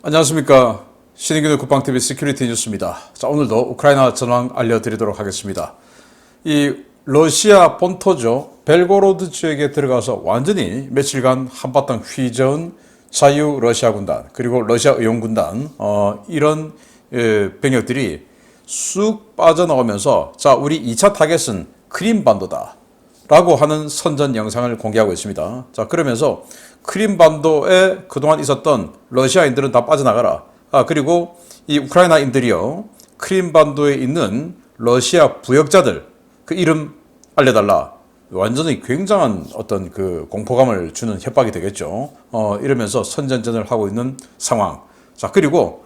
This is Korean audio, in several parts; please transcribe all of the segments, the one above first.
안녕하십니까. 신인균의 국방TV 시큐리티 뉴스입니다. 자, 오늘도 우크라이나 전황 알려드리도록 하겠습니다. 이 러시아 본토죠. 벨고로드 지역에 들어가서 완전히 며칠간 한바탕 휘저은 자유 러시아 군단 그리고 러시아 의용군단 이런 병력들이 쑥 빠져나오면서 자, 우리 2차 타겟은 크림반도다 라고 하는 선전 영상을 공개하고 있습니다. 자, 그러면서 크림반도에 그동안 있었던 러시아인들은 다 빠져나가라. 그리고 이 우크라이나인들이요, 크림반도에 있는 러시아 부역자들 그 이름 알려달라. 완전히 굉장한 어떤 그 공포감을 주는 협박이 되겠죠. 이러면서 선전전을 하고 있는 상황. 자, 그리고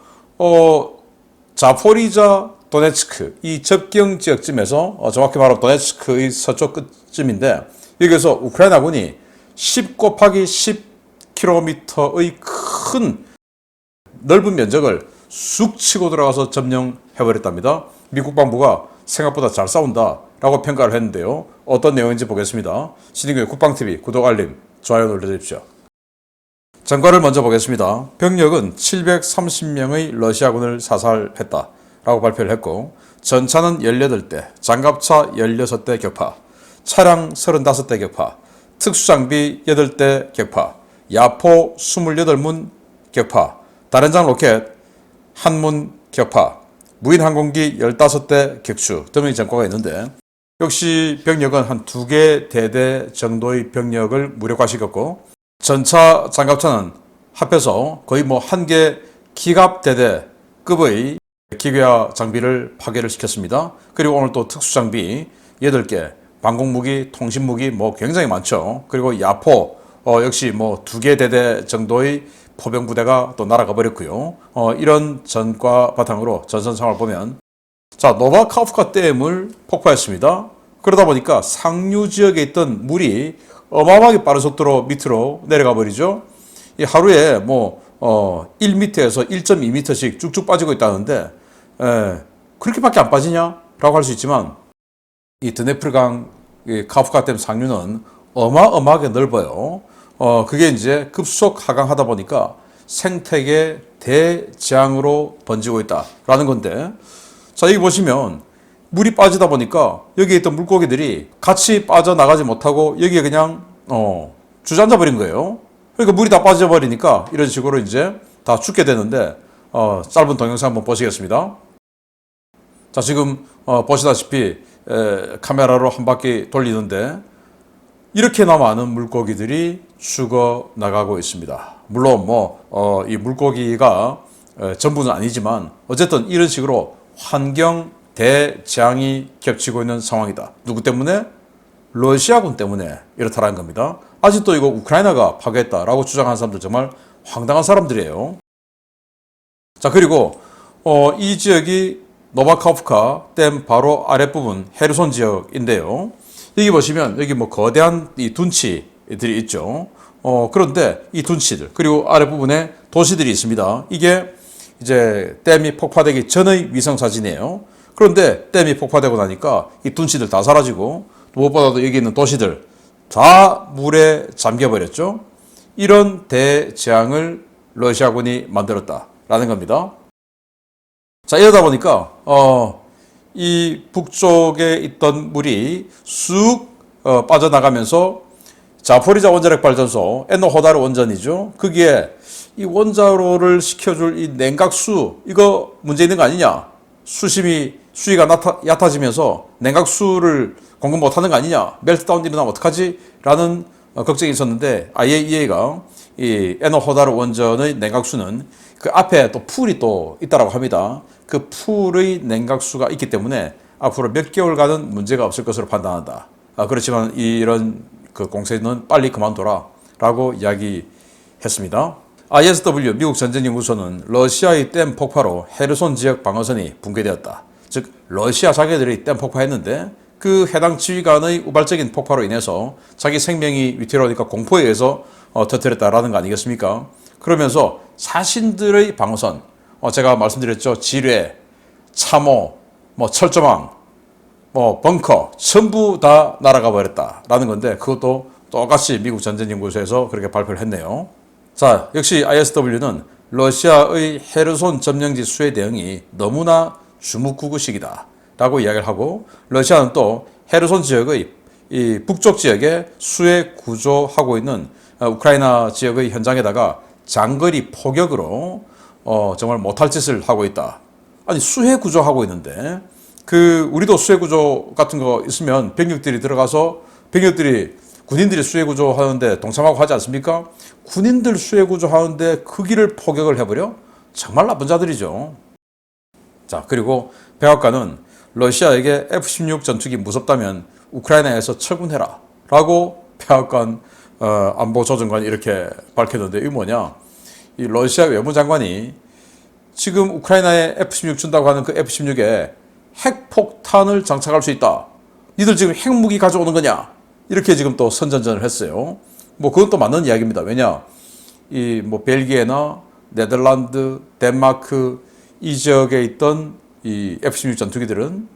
자포리자 도네츠크 이 접경 지역쯤에서 정확히 말하면 도네츠크의 서쪽 끝쯤인데 여기서 우크라이나군이 10 곱하기 10km의 큰 넓은 면적을 쑥 치고 들어가서 점령해버렸답니다. 미국 국방부가 생각보다 잘 싸운다라고 평가를 했는데요. 어떤 내용인지 보겠습니다. 신인균의 국방TV 구독, 알림, 좋아요 눌러주십시오. 전과를 먼저 보겠습니다. 병력은 730명의 러시아군을 사살했다 라고 발표를 했고, 전차는 18대, 장갑차 16대 격파, 차량 35대 격파, 특수장비 8대 격파, 야포 28문 격파, 다련장 로켓 1문 격파, 무인항공기 15대 격추 등의 전과가 있는데, 역시 병력은 한 2개 대대 정도의 병력을 무력화시켰고, 전차 장갑차는 합해서 거의 뭐 1개 기갑대대급의 기괴화 장비를 파괴를 시켰습니다. 그리고 오늘 또 특수장비 8개, 방공무기, 통신무기 뭐 굉장히 많죠. 그리고 야포 역시 뭐 2개 대대 정도의 포병부대가 또 날아가 버렸고요. 이런 전과 바탕으로 전선 상황을 보면, 자, 노바카프카 댐을 폭파했습니다. 그러다 보니까 상류 지역에 있던 물이 어마어마하게 빠른 속도로 밑으로 내려가 버리죠. 이 하루에 뭐 1m에서 1.2m씩 쭉쭉 빠지고 있다는데, 그렇게밖에 안 빠지냐라고 할 수 있지만, 이 드네프르강 카프카 댐 상류는 어마어마하게 넓어요. 그게 이제 급속 하강하다 보니까 생태계 대재앙으로 번지고 있다라는 건데, 자, 여기 보시면 물이 빠지다 보니까 여기에 있던 물고기들이 같이 빠져나가지 못하고 여기에 그냥 주저앉아 버린 거예요. 그러니까 물이 다 빠져버리니까 이런 식으로 이제 다 죽게 되는데, 짧은 동영상 한번 보시겠습니다. 자, 지금 보시다시피 카메라로 한 바퀴 돌리는데 이렇게나 많은 물고기들이 죽어 나가고 있습니다. 물론 이 물고기가 전부는 아니지만 어쨌든 이런 식으로 환경 대재앙이 겹치고 있는 상황이다. 누구 때문에? 러시아군 때문에 이렇다라는 겁니다. 아직도 이거 우크라이나가 파괴했다라고 주장하는 사람들 정말 황당한 사람들이에요. 자, 그리고 이 지역이 노바카프카 댐 바로 아랫부분 헤르손 지역인데요. 여기 보시면 여기 뭐 거대한 이 둔치들이 있죠. 그런데 이 둔치들 그리고 아랫부분에 도시들이 있습니다. 이게 이제 댐이 폭파되기 전의 위성 사진이에요. 그런데 댐이 폭파되고 나니까 이 둔치들 다 사라지고, 무엇보다도 여기 있는 도시들 다 물에 잠겨버렸죠. 이런 대재앙을 러시아군이 만들었다라는 겁니다. 자, 이러다 보니까 이 북쪽에 있던 물이 쑥 빠져나가면서 자포리자 원자력 발전소 에노호다르 원전이죠. 거기에 이 원자로를 식혀줄 이 냉각수, 이거 문제 있는 거 아니냐? 수위가 얕아지면서 냉각수를 공급 못하는 거 아니냐? 멜트다운 일어나면 어떡하지? 라는 걱정이 있었는데, IAEA가 이 에노호다르 원전의 냉각수는 그 앞에 또 풀이 또 있다라고 합니다. 그 풀의 냉각수가 있기 때문에 앞으로 몇 개월간은 문제가 없을 것으로 판단한다. 그렇지만 이런 그 공세는 빨리 그만둬라 라고 이야기했습니다. ISW 미국 전쟁연구소는 러시아의 댐 폭파로 헤르손 지역 방어선이 붕괴되었다. 즉 러시아 자기들이 댐 폭파했는데 그 해당 지휘관의 우발적인 폭파로 인해서 자기 생명이 위태로우니까 공포에 의해서 터뜨렸다라는 거 아니겠습니까? 그러면서 자신들의 방어선, 제가 말씀드렸죠. 지뢰, 참호, 철조망, 벙커 전부 다 날아가 버렸다라는 건데, 그것도 똑같이 미국 전쟁연구소에서 그렇게 발표를 했네요. 자, 역시 ISW는 러시아의 헤르손 점령지 수해 대응이 너무나 주묵구구식이다 라고 이야기를 하고, 러시아는 또 헤르손 지역의 이 북쪽 지역에 수해 구조하고 있는 우크라이나 지역의 현장에다가 장거리 포격으로 정말 못할 짓을 하고 있다. 아니, 수해 구조하고 있는데 우리도 수해 구조 같은 거 있으면 병력들이 들어가서 군인들이 수해 구조 하는데 동참하고 하지 않습니까? 군인들 수해 구조 하는데 그 길을 포격을 해버려? 정말 나쁜 자들이죠. 자, 그리고 백악관은 러시아에게 F-16 전투기 무섭다면 우크라이나에서 처분해라 라고 백악관 안보조정관이 이렇게 밝혔는데, 이게 뭐냐? 이 러시아 외무장관이 지금 우크라이나에 F-16 준다고 하는 그 F-16에 핵폭탄을 장착할 수 있다. 니들 지금 핵무기 가져오는 거냐? 이렇게 지금 또 선전전을 했어요. 뭐 그건 또 맞는 이야기입니다. 왜냐? 이 뭐 벨기에나 네덜란드, 덴마크 이 지역에 있던 이 F-16 전투기들은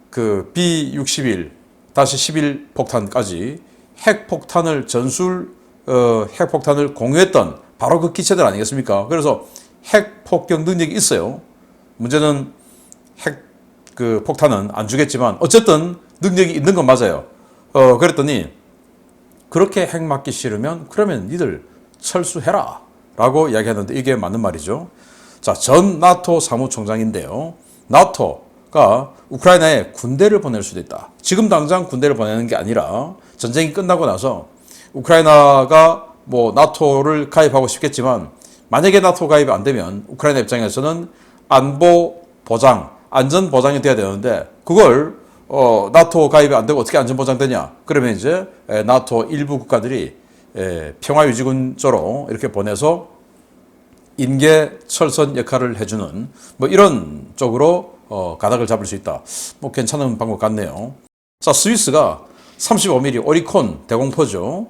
그 B-61-11 폭탄까지 핵폭탄을 핵폭탄을 공유했던 바로 그 기체들 아니겠습니까? 그래서 핵폭격 능력이 있어요. 문제는 그 폭탄은 안 주겠지만 어쨌든 능력이 있는 건 맞아요. 그랬더니 그렇게 핵 맞기 싫으면 그러면 니들 철수해라 라고 이야기했는데, 이게 맞는 말이죠. 자, 전 나토 사무총장인데요. 나토가 우크라이나에 군대를 보낼 수도 있다. 지금 당장 군대를 보내는 게 아니라 전쟁이 끝나고 나서 우크라이나가 뭐 나토를 가입하고 싶겠지만, 만약에 나토 가입이 안 되면 우크라이나 입장에서는 안보 보장, 안전 보장이 돼야 되는데, 그걸 나토 가입이 안 되고 어떻게 안전 보장되냐? 그러면 이제 나토 일부 국가들이 평화유지군조로 이렇게 보내서 인계 철선 역할을 해주는 뭐 이런 쪽으로 가닥을 잡을 수 있다. 뭐 괜찮은 방법 같네요. 자, 스위스가 35mm 오리콘 대공포죠.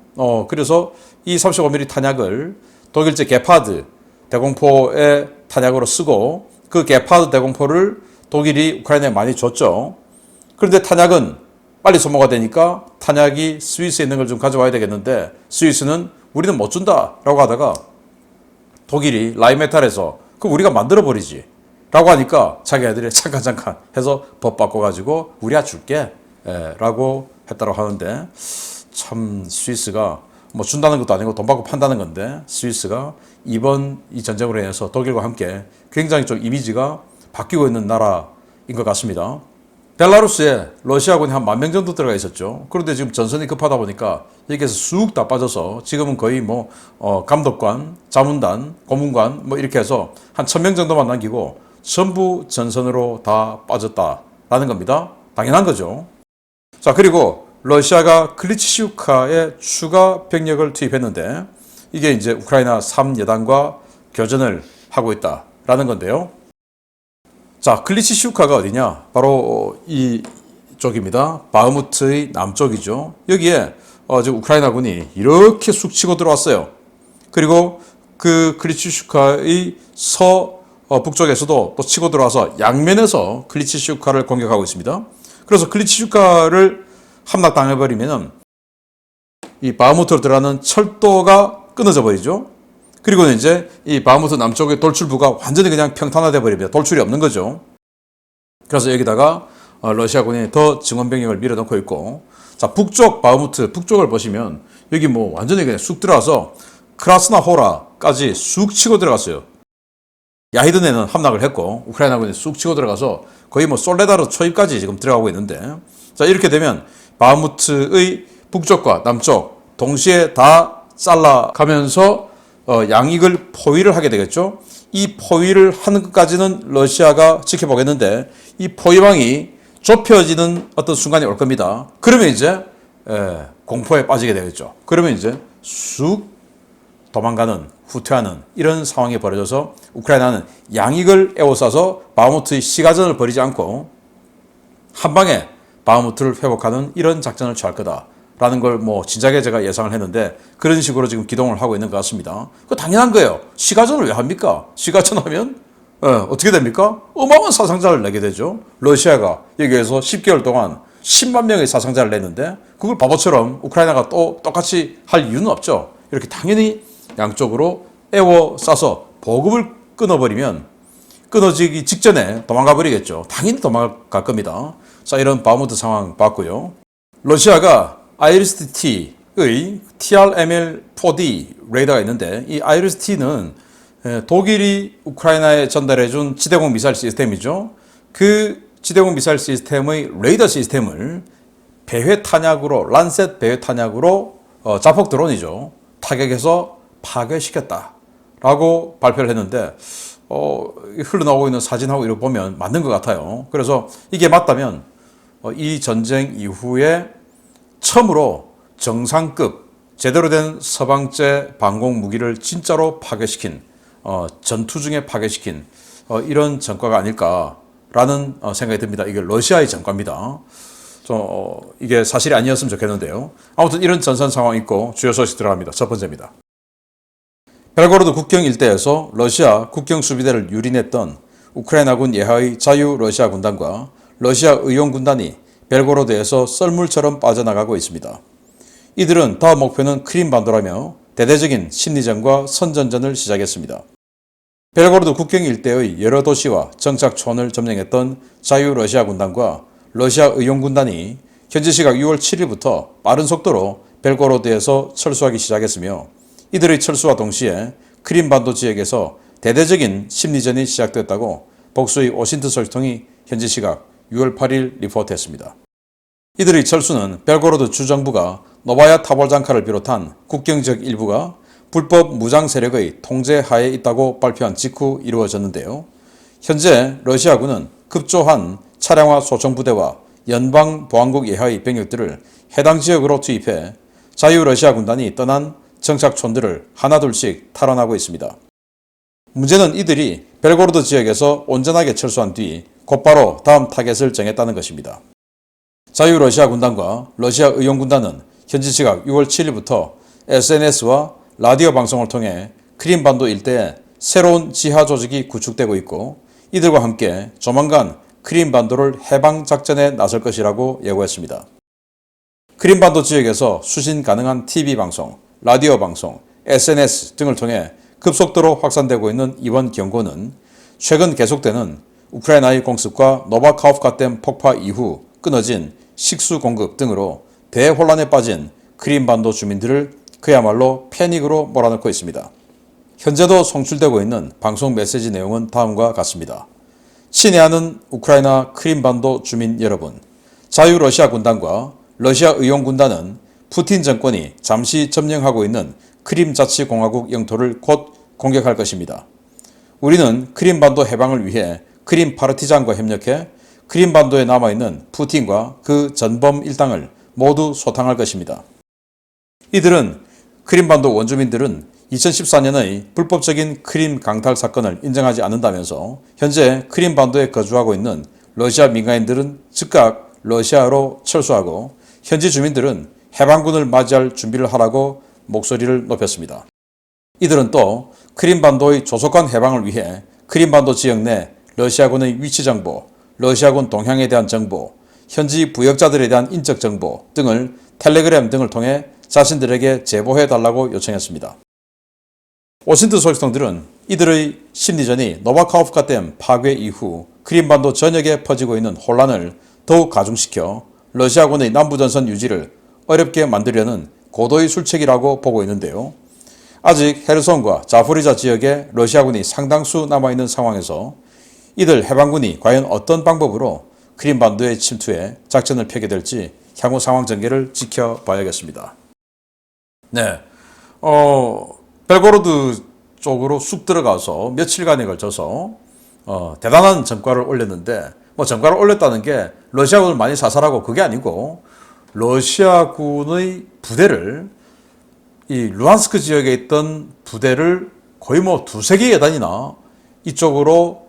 그래서 이 35mm 탄약을 독일제 게파드 대공포의 탄약으로 쓰고, 그 게파드 대공포를 독일이 우크라이나에 많이 줬죠. 그런데 탄약은 빨리 소모가 되니까 탄약이 스위스에 있는 걸 좀 가져와야 되겠는데, 스위스는 우리는 못 준다라고 하다가 독일이 라인메탈에서 그 우리가 만들어버리지 라고 하니까 자기네들이 잠깐 해서 법 바꿔가지고 우리야 줄게 라고 했다고 하는데, 참 스위스가 뭐 준다는 것도 아니고 돈 받고 판다는 건데, 스위스가 이번 이 전쟁으로 인해서 독일과 함께 굉장히 좀 이미지가 바뀌고 있는 나라인 것 같습니다. 벨라루스에 러시아군이 한 10,000명 정도 들어가 있었죠. 그런데 지금 전선이 급하다 보니까 여기에서 쑥 다 빠져서 지금은 거의 뭐 감독관, 자문단, 고문관 뭐 이렇게 해서 한 1,000명 정도만 남기고 전부 전선으로 다 빠졌다라는 겁니다. 당연한 거죠. 자, 그리고 러시아가 클리치슈카에 추가 병력을 투입했는데, 이게 이제 우크라이나 3여단과 교전을 하고 있다라는 건데요. 자, 클리치슈카가 어디냐? 바로 이쪽입니다. 바흐무트의 남쪽이죠. 여기에 지금 우크라이나군이 이렇게 쑥 치고 들어왔어요. 그리고 그 클리치슈카의 북쪽에서도 또 치고 들어와서 양면에서 클리치슈카를 공격하고 있습니다. 그래서 클리치슈카를 함락당해버리면 이 바흐무트로 들어가는 철도가 끊어져 버리죠. 그리고 이제 이 바흐무트 남쪽의 돌출부가 완전히 그냥 평탄화돼 버립니다. 돌출이 없는 거죠. 그래서 여기다가 러시아군이 더 증원병력을 밀어넣고 있고, 자, 북쪽 바흐무트 북쪽을 보시면 여기 뭐 완전히 그냥 쑥 들어와서 크라스나호라까지 쑥 치고 들어갔어요. 야히든에는 함락을 했고 우크라이나군이 쑥 치고 들어가서 거의 뭐 솔레다르 초입까지 지금 들어가고 있는데, 자, 이렇게 되면 바흐무트의 북쪽과 남쪽 동시에 다 잘라가면서 양익을 포위를 하게 되겠죠. 이 포위를 하는 것까지는 러시아가 지켜보겠는데, 이 포위망이 좁혀지는 어떤 순간이 올 겁니다. 그러면 이제 공포에 빠지게 되겠죠. 그러면 이제 쑥 도망가는, 후퇴하는 이런 상황이 벌어져서 우크라이나는 양익을 에워싸서 바흐무트의 시가전을 벌이지 않고 한 방에 바흐무트를 회복하는 이런 작전을 취할 거다라는 걸 뭐 진작에 제가 예상을 했는데, 그런 식으로 지금 기동을 하고 있는 것 같습니다. 그 당연한 거예요. 시가전을 왜 합니까? 시가전 하면 어떻게 됩니까? 어마어마한 사상자를 내게 되죠. 러시아가 여기에서 10개월 동안 10만 명의 사상자를 냈는데, 그걸 바보처럼 우크라이나가 또 똑같이 할 이유는 없죠. 이렇게 당연히 양쪽으로 에워싸서 보급을 끊어버리면 끊어지기 직전에 도망가 버리겠죠. 당연히 도망갈 겁니다. 자, 이런 바흐무트 상황 봤고요. 러시아가 IRIS-T의 TRML-4D 레이더가 있는데 이 IRIS-T는 독일이 우크라이나에 전달해준 지대공 미사일 시스템이죠. 그 지대공 미사일 시스템의 레이더 시스템을 배회 탄약으로 란셋 배회 탄약으로 자폭 드론이죠. 타격해서 파괴시켰다라고 발표를 했는데 흘러나오고 있는 사진하고 이렇게 보면 맞는 것 같아요. 그래서 이게 맞다면 이 전쟁 이후에 처음으로 정상급 제대로 된 서방제 방공 무기를 진짜로 파괴시킨 전투 중에 파괴시킨 이런 전과가 아닐까라는 생각이 듭니다. 이게 러시아의 전과입니다. 이게 사실이 아니었으면 좋겠는데요. 아무튼 이런 전선 상황 있고 주요 소식 들어갑니다. 첫 번째입니다. 벨고로드 국경 일대에서 러시아 국경 수비대를 유린했던 우크라이나군 예하의 자유 러시아 군단과 러시아 의용 군단이 벨고로드에서 썰물처럼 빠져나가고 있습니다. 이들은 다음 목표는 크림반도라며 대대적인 심리전과 선전전을 시작했습니다. 벨고로드 국경 일대의 여러 도시와 정착촌을 점령했던 자유 러시아 군단과 러시아 의용 군단이 현지 시각 6월 7일부터 빠른 속도로 벨고로드에서 철수하기 시작했으며 이들의 철수와 동시에 크림반도 지역에서 대대적인 심리전이 시작됐다고 복수의 오신트 소식통이 현지 시각 6월 8일 리포트했습니다. 이들의 철수는 벨고로드 주정부가 노바야 타볼장카를 비롯한 국경 지역 일부가 불법 무장 세력의 통제 하에 있다고 발표한 직후 이루어졌는데요. 현재 러시아군은 급조한 차량화 소총부대와 연방보안국 예하의 병력들을 해당 지역으로 투입해 자유러시아 군단이 떠난 정착촌들을 하나둘씩 탈환하고 있습니다. 문제는 이들이 벨고로드 지역에서 온전하게 철수한 뒤 곧바로 다음 타겟을 정했다는 것입니다. 자유러시아 군단과 러시아 의용군단은 현지 시각 6월 7일부터 SNS와 라디오 방송을 통해 크림반도 일대에 새로운 지하 조직이 구축되고 있고 이들과 함께 조만간 크림반도를 해방 작전에 나설 것이라고 예고했습니다. 크림반도 지역에서 수신 가능한 TV방송, 라디오 방송, SNS 등을 통해 급속도로 확산되고 있는 이번 경고는 최근 계속되는 우크라이나의 공습과 노바카우프카댐 폭파 이후 끊어진 식수 공급 등으로 대혼란에 빠진 크림반도 주민들을 그야말로 패닉으로 몰아넣고 있습니다. 현재도 송출되고 있는 방송 메시지 내용은 다음과 같습니다. 친애하는 우크라이나 크림반도 주민 여러분, 자유러시아 군단과 러시아 의용군단은 푸틴 정권이 잠시 점령하고 있는 크림자치공화국 영토를 곧 공격할 것입니다. 우리는 크림반도 해방을 위해 크림 파르티잔과 협력해 크림반도에 남아있는 푸틴과 그 전범 일당을 모두 소탕할 것입니다. 이들은 크림반도 원주민들은 2014년의 불법적인 크림 강탈 사건을 인정하지 않는다면서 현재 크림반도에 거주하고 있는 러시아 민간인들은 즉각 러시아로 철수하고 현지 주민들은 해방군을 맞이할 준비를 하라고 목소리를 높였습니다. 이들은 또 크림반도의 조속한 해방을 위해 크림반도 지역 내 러시아군의 위치 정보, 러시아군 동향에 대한 정보, 현지 부역자들에 대한 인적 정보 등을 텔레그램 등을 통해 자신들에게 제보해달라고 요청했습니다. 오신트 소식통들은 이들의 심리전이 노바카우프카댐 파괴 이후 크림반도 전역에 퍼지고 있는 혼란을 더욱 가중시켜 러시아군의 남부전선 유지를 어렵게 만들려는 고도의 술책이라고 보고 있는데요. 아직 헤르손과 자포리자 지역에 러시아군이 상당수 남아있는 상황에서 이들 해방군이 과연 어떤 방법으로 크림반도에 침투해 작전을 펴게 될지 향후 상황 전개를 지켜봐야겠습니다. 네, 벨고로드 쪽으로 쑥 들어가서 며칠간에 걸쳐서 대단한 전과를 올렸는데 전과를 올렸다는 게 러시아군을 많이 사살하고 그게 아니고 러시아군의 부대를 이 루안스크 지역에 있던 부대를 거의 두세 개 여단이나 이쪽으로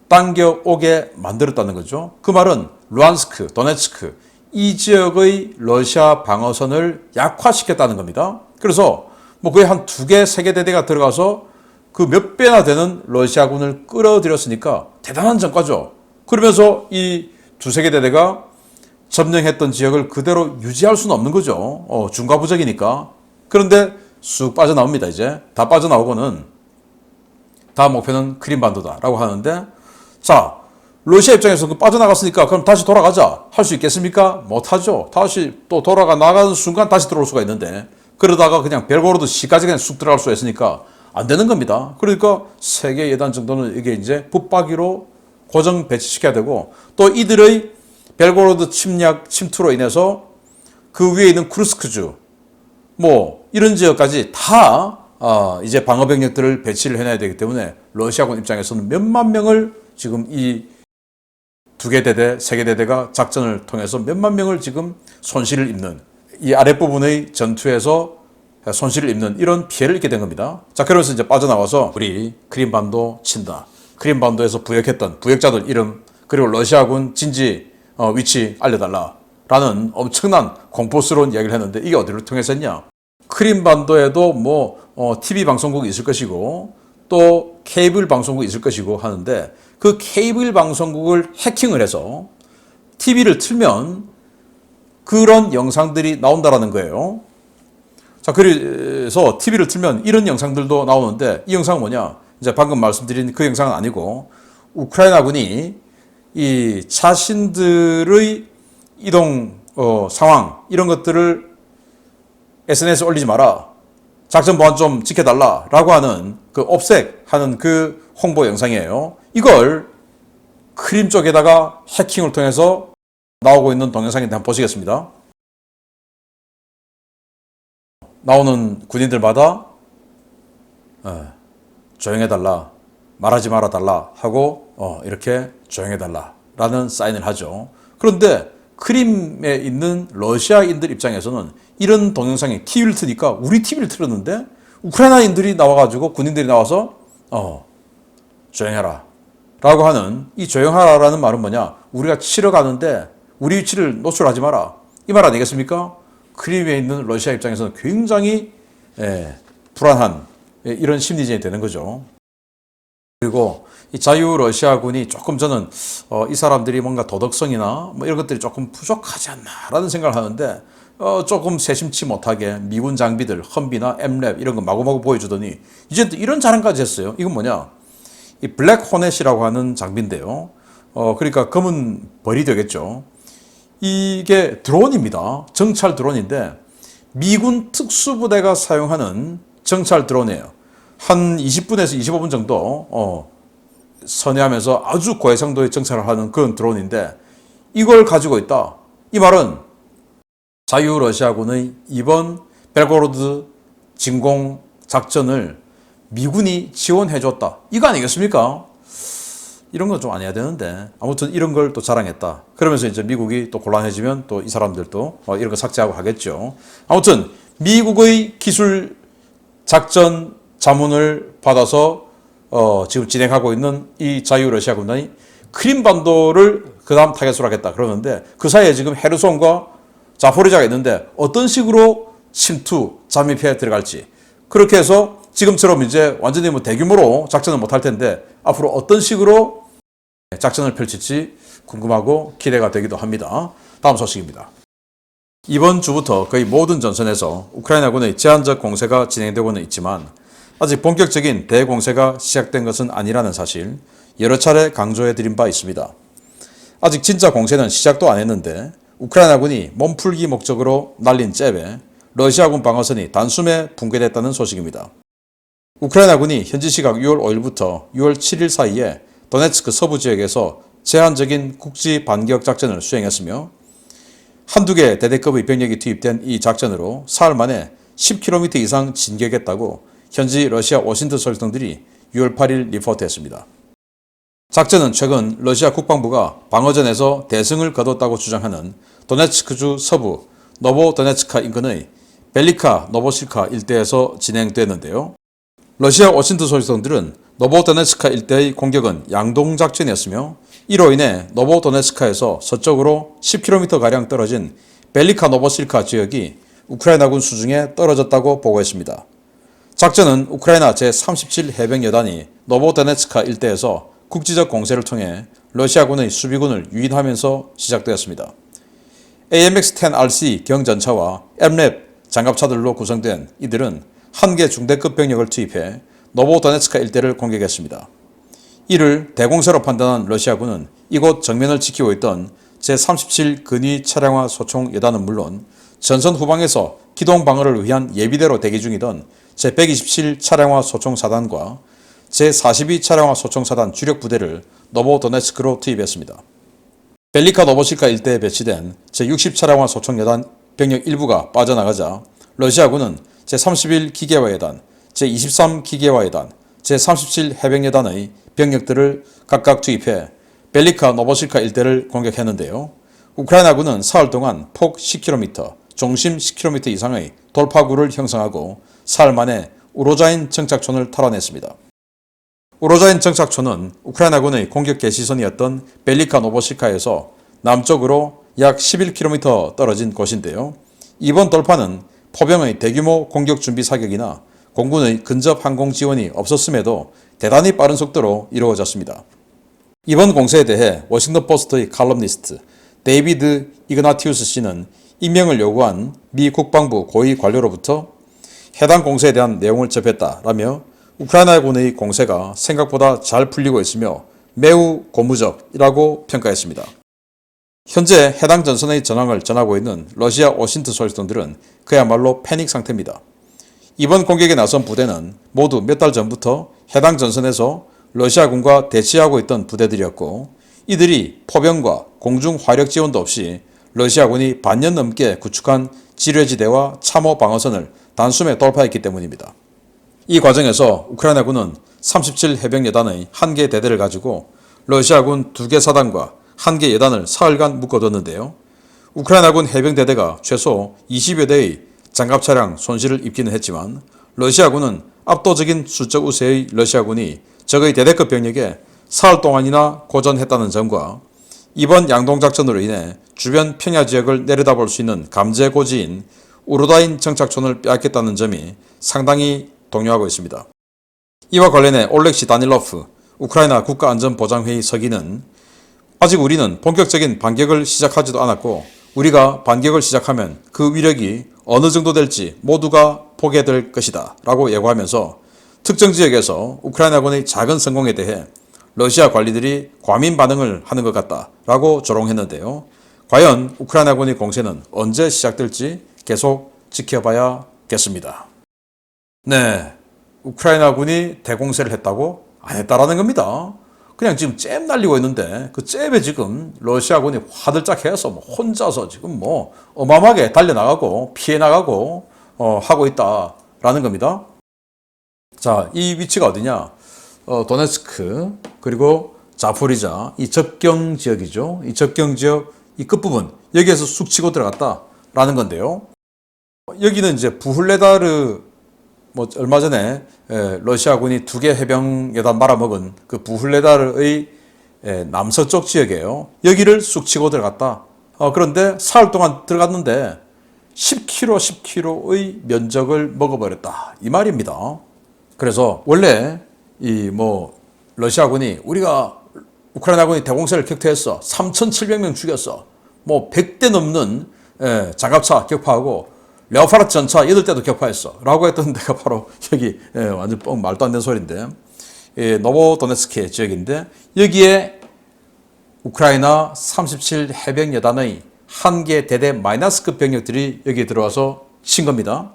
당겨오게 만들었다는 거죠. 그 말은 루안스크, 도네츠크 이 지역의 러시아 방어선을 약화시켰다는 겁니다. 그래서 거의 한 두 개, 세 개 대대가 들어가서 그 몇 배나 되는 러시아군을 끌어들였으니까 대단한 전과죠. 그러면서 이 두세 개 대대가 점령했던 지역을 그대로 유지할 수는 없는 거죠. 중과부적이니까. 그런데 쑥 빠져나옵니다. 이제 다 빠져나오고는 다음 목표는 크림반도다라고 하는데, 자, 러시아 입장에서 빠져나갔으니까 그럼 다시 돌아가자 할 수 있겠습니까? 못하죠. 다시 또 돌아가 나가는 순간 다시 들어올 수가 있는데, 그러다가 그냥 벨고로드 시까지 그냥 쑥 들어갈 수가 있으니까 안 되는 겁니다. 그러니까 세계 예단 정도는 이게 이제 붙박이로 고정 배치시켜야 되고, 또 이들의 벨고로드 침투로 인해서 그 위에 있는 쿠르스크주 뭐 이런 지역까지 다 이제 방어 병력들을 배치를 해놔야 되기 때문에 러시아군 입장에서는 몇만 명을 지금 이 두 개 대대, 세 개 대대가 작전을 통해서 몇만 명을 지금 손실을 입는, 이 아랫부분의 전투에서 손실을 입는 이런 피해를 입게 된 겁니다. 자, 그러면서 이제 빠져나와서 우리 크림반도 친다. 크림반도에서 부역했던 부역자들 이름, 그리고 러시아군 진지 위치 알려달라라는 엄청난 공포스러운 이야기를 했는데, 이게 어디를 통해서 했냐? 크림반도에도 TV 방송국이 있을 것이고 또 케이블 방송국이 있을 것이고 하는데, 그 케이블 방송국을 해킹을 해서 TV를 틀면 그런 영상들이 나온다라는 거예요. 자, 그래서 TV를 틀면 이런 영상들도 나오는데, 이 영상은 뭐냐? 이제 방금 말씀드린 그 영상은 아니고, 우크라이나군이 이 자신들의 이동 상황 이런 것들을 SNS에 올리지 마라, 작전 보안 좀 지켜달라라고 하는 그 옵색하는 그 홍보 영상이에요. 이걸 크림 쪽에다가 해킹을 통해서 나오고 있는 동영상인데 한번 보시겠습니다. 나오는 군인들마다 조용해달라, 말하지 말아달라 하고 이렇게 조용해달라라는 사인을 하죠. 그런데 크림에 있는 러시아인들 입장에서는 이런 동영상이 TV를 트니까 우리 TV를 틀었는데 우크라이나인들이 나와가지고 군인들이 나와서 조용해라 라고 하는, 이 조용하라라는 말은 뭐냐? 우리가 치러 가는데 우리 위치를 노출하지 마라, 이 말 아니겠습니까? 크림에 있는 러시아 입장에서는 굉장히 불안한 이런 심리전이 되는 거죠. 그리고 이 자유 러시아군이 조금, 저는 이 사람들이 뭔가 도덕성이나 뭐 이런 것들이 조금 부족하지 않나라는 생각을 하는데, 조금 세심치 못하게 미군 장비들 험비나 엠랩 이런 거 마구마구 보여주더니 이제 또 이런 자랑까지 했어요. 이건 뭐냐? 이 블랙 호넷이라고 하는 장비인데요. 그러니까 검은 벌이 되겠죠. 이게 드론입니다. 정찰 드론인데 미군 특수부대가 사용하는 정찰 드론이에요. 한 20분에서 25분 정도 선회하면서 아주 고해상도의 정찰을 하는 그런 드론인데, 이걸 가지고 있다. 이 말은 자유 러시아군의 이번 벨고로드 진공 작전을 미군이 지원해 줬다, 이거 아니겠습니까? 이런 건 좀 안 해야 되는데, 아무튼 이런 걸 또 자랑했다. 그러면서 이제 미국이 또 곤란해지면 또 이 사람들도 이런 거 삭제하고 하겠죠. 아무튼 미국의 기술 작전 자문을 받아서 지금 진행하고 있는 이 자유 러시아 군단이 크림반도를 그 다음 타겟으로 하겠다 그러는데, 그 사이에 지금 헤르손과 자포리자가 있는데 어떤 식으로 침투, 잠입해 들어갈지, 그렇게 해서 지금처럼 이제 완전히 뭐 대규모로 작전을 못할 텐데 앞으로 어떤 식으로 작전을 펼칠지 궁금하고 기대가 되기도 합니다. 다음 소식입니다. 이번 주부터 거의 모든 전선에서 우크라이나군의 제한적 공세가 진행되고는 있지만 아직 본격적인 대공세가 시작된 것은 아니라는 사실 여러 차례 강조해 드린 바 있습니다. 아직 진짜 공세는 시작도 안 했는데 우크라이나군이 몸풀기 목적으로 날린 잽에 러시아군 방어선이 단숨에 붕괴됐다는 소식입니다. 우크라이나군이 현지 시각 6월 5일부터 6월 7일 사이에 도네츠크 서부 지역에서 제한적인 국지 반격 작전을 수행했으며 한두 개 대대급의 병력이 투입된 이 작전으로 사흘 만에 10km 이상 진격했다고 현지 러시아 워싱턴 소식통들이 6월 8일 리포트했습니다. 작전은 최근 러시아 국방부가 방어전에서 대승을 거뒀다고 주장하는 도네츠크주 서부 노보도네츠카 인근의 벨리카 노보실카 일대에서 진행됐는데요. 러시아 워싱턴 소식통들은 노보도네츠카 일대의 공격은 양동작전이었으며 이로 인해 노보도네츠카에서 서쪽으로 10km가량 떨어진 벨리카 노보실카 지역이 우크라이나군 수중에 떨어졌다고 보고했습니다. 작전은 우크라이나 제37 해병여단이 노보도네츠카 일대에서 국지적 공세를 통해 러시아군의 수비군을 유인하면서 시작되었습니다. AMX-10RC 경전차와 엠랩 장갑차들로 구성된 이들은 한 개 중대급 병력을 투입해 노보도네츠카 일대를 공격했습니다. 이를 대공세로 판단한 러시아군은 이곳 정면을 지키고 있던 제37 근위 차량화 소총 여단은 물론 전선 후방에서 기동 방어를 위한 예비대로 대기 중이던 제127 차량화 소총 사단과 제42 차량화 소총 사단 주력 부대를 노보도네츠크로 투입했습니다. 벨리카 노보실카 일대에 배치된 제60 차량화 소총 여단 병력 일부가 빠져나가자 러시아군은 제31 기계화 여단, 제23 기계화 여단, 제37 해병 여단의 병력들을 각각 투입해 벨리카 노보실카 일대를 공격했는데요. 우크라이나군은 사흘 동안 폭 10km, 중심 10km 이상의 돌파구를 형성하고 사흘 만에 우로자인 정착촌을 탈환했습니다. 우로자인 정착촌은 우크라이나군의 공격 개시선이었던 벨리카 노보실카에서 남쪽으로 약 11km 떨어진 곳인데요. 이번 돌파는 포병의 대규모 공격 준비 사격이나 공군의 근접 항공 지원이 없었음에도 대단히 빠른 속도로 이루어졌습니다. 이번 공세에 대해 워싱턴 포스트의 칼럼니스트 데이비드 이그나티우스 씨는 임명을 요구한 미 국방부 고위 관료로부터 해당 공세에 대한 내용을 접했다라며 우크라이나군의 공세가 생각보다 잘 풀리고 있으며 매우 고무적이라고 평가했습니다. 현재 해당 전선의 전황을 전하고 있는 러시아 워싱턴 소식통들은 그야말로 패닉 상태입니다. 이번 공격에 나선 부대는 모두 몇 달 전부터 해당 전선에서 러시아군과 대치하고 있던 부대들이었고 이들이 포병과 공중 화력 지원도 없이 러시아군이 반년 넘게 구축한 지뢰지대와 참호 방어선을 단숨에 돌파했기 때문입니다. 이 과정에서 우크라이나군은 37 해병여단의 1개 대대를 가지고 러시아군 2개 사단과 1개 여단을 사흘간 묶어뒀는데요. 우크라이나군 해병대대가 최소 20여 대의 장갑차량 손실을 입기는 했지만 러시아군은 압도적인 수적 우세의 러시아군이 적의 대대급 병력에 사흘 동안이나 고전했다는 점과 이번 양동작전으로 인해 주변 평야 지역을 내려다볼 수 있는 감제고지인 우로다인 정착촌을 빼앗겼다는 점이 상당히 동요하고 있습니다. 이와 관련해 올렉시 다닐로프 우크라이나 국가안전보장회의 서기는 아직 우리는 본격적인 반격을 시작하지도 않았고 우리가 반격을 시작하면 그 위력이 어느 정도 될지 모두가 보게 될 것이다 라고 예고하면서 특정 지역에서 우크라이나군의 작은 성공에 대해 러시아 관리들이 과민 반응을 하는 것 같다 라고 조롱했는데요. 과연 우크라이나군의 공세는 언제 시작될지 계속 지켜봐야겠습니다. 네, 우크라이나군이 대공세를 했다고? 안 했다라는 겁니다. 그냥 지금 잽 날리고 있는데 그 잽에 지금 러시아군이 화들짝 해서 혼자서 지금 어마어마하게 달려나가고 피해 나가고 하고 있다라는 겁니다. 자, 이 위치가 어디냐? 도네츠크 그리고 자포리자 이 접경 지역이죠. 이 접경 지역 이 끝부분 여기에서 쑥 치고 들어갔다라는 건데요. 여기는 이제 부훌레다르 얼마 전에 러시아군이 2개 해병 여단 말아먹은 그 부훌레다르의 남서쪽 지역이에요. 여기를 쑥 치고 들어갔다. 그런데 사흘 동안 들어갔는데 10km의 면적을 먹어버렸다. 이 말입니다. 그래서 원래 러시아군이 우리가 우크라이나군이 대공세를 격퇴했어. 3,700명 죽였어. 100대 넘는 장갑차 격파하고 레오파르트 전차 8대도 격파했어. 라고 했던 데가 바로 여기 완전 말도 안 되는 소리인데 노보도네츠크 지역인데 여기에 우크라이나 37 해병여단의 1개 대대 마이너스급 병력들이 여기에 들어와서 친 겁니다.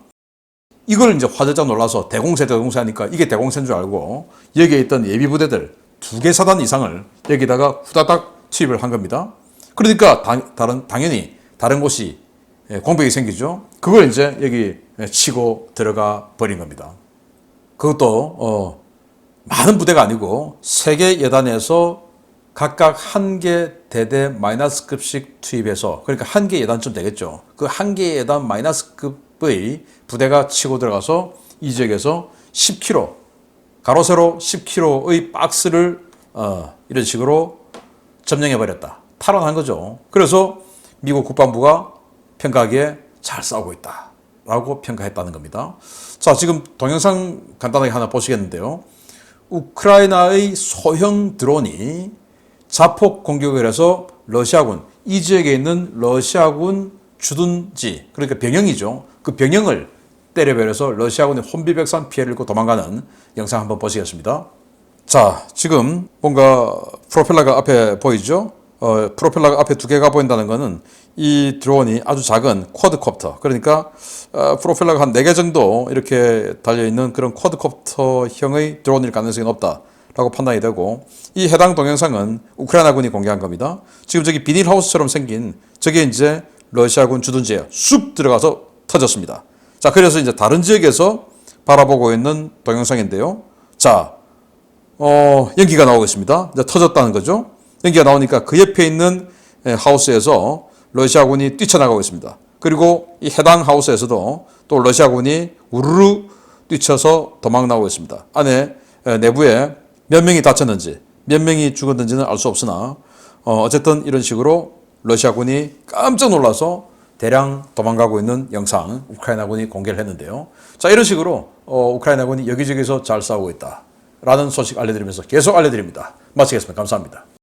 이걸 이제 화들짝 놀라서 대공세 하니까 이게 대공세인 줄 알고 여기에 있던 예비부대들 2개 사단 이상을 여기다가 후다닥 투입을 한 겁니다. 그러니까 당연히 다른 곳이 공백이 생기죠. 그걸 이제 여기 치고 들어가 버린 겁니다. 그것도 많은 부대가 아니고 3개 여단에서 각각 1개 대대 마이너스급씩 투입해서 그러니까 1개 여단쯤 되겠죠. 그 1개 여단 마이너스급의 부대가 치고 들어가서 이 지역에서 10km 가로 세로 10km의 박스를 이런 식으로 점령해버렸다. 탈환한 거죠. 그래서 미국 국방부가 평가하기에 잘 싸우고 있다 라고 평가했다는 겁니다. 자, 지금 동영상 간단하게 하나 보시겠는데요. 우크라이나의 소형 드론이 자폭 공격을 해서 러시아군, 이 지역에 있는 러시아군 주둔지, 그러니까 병영이죠. 그 병영을 때려버려서 러시아군이 혼비백산 피해를 입고 도망가는 영상 한번 보시겠습니다. 자, 지금 뭔가 프로펠러가 앞에 보이죠? 프로펠러가 앞에 두 개가 보인다는 것은 이 드론이 아주 작은 쿼드콥터, 그러니까 프로펠러가 한 4개 정도 이렇게 달려있는 그런 쿼드콥터형의 드론일 가능성이 높다라고 판단이 되고, 이 해당 동영상은 우크라이나군이 공개한 겁니다. 지금 저기 비닐하우스처럼 생긴 저게 이제 러시아군 주둔지에 쑥 들어가서 터졌습니다. 자, 그래서 이제 다른 지역에서 바라보고 있는 동영상인데요. 자, 연기가 나오고 있습니다. 이제 터졌다는 거죠. 연기가 나오니까 그 옆에 있는 하우스에서 러시아군이 뛰쳐나가고 있습니다. 그리고 이 해당 하우스에서도 또 러시아군이 우르르 뛰쳐서 도망 나오고 있습니다. 안에 내부에 몇 명이 다쳤는지 몇 명이 죽었는지는 알 수 없으나 어쨌든 이런 식으로 러시아군이 깜짝 놀라서 대량 도망가고 있는 영상 우크라이나군이 공개를 했는데요. 자, 이런 식으로 우크라이나군이 여기저기서 잘 싸우고 있다 라는 소식 알려드리면서 계속 알려드립니다. 마치겠습니다. 감사합니다.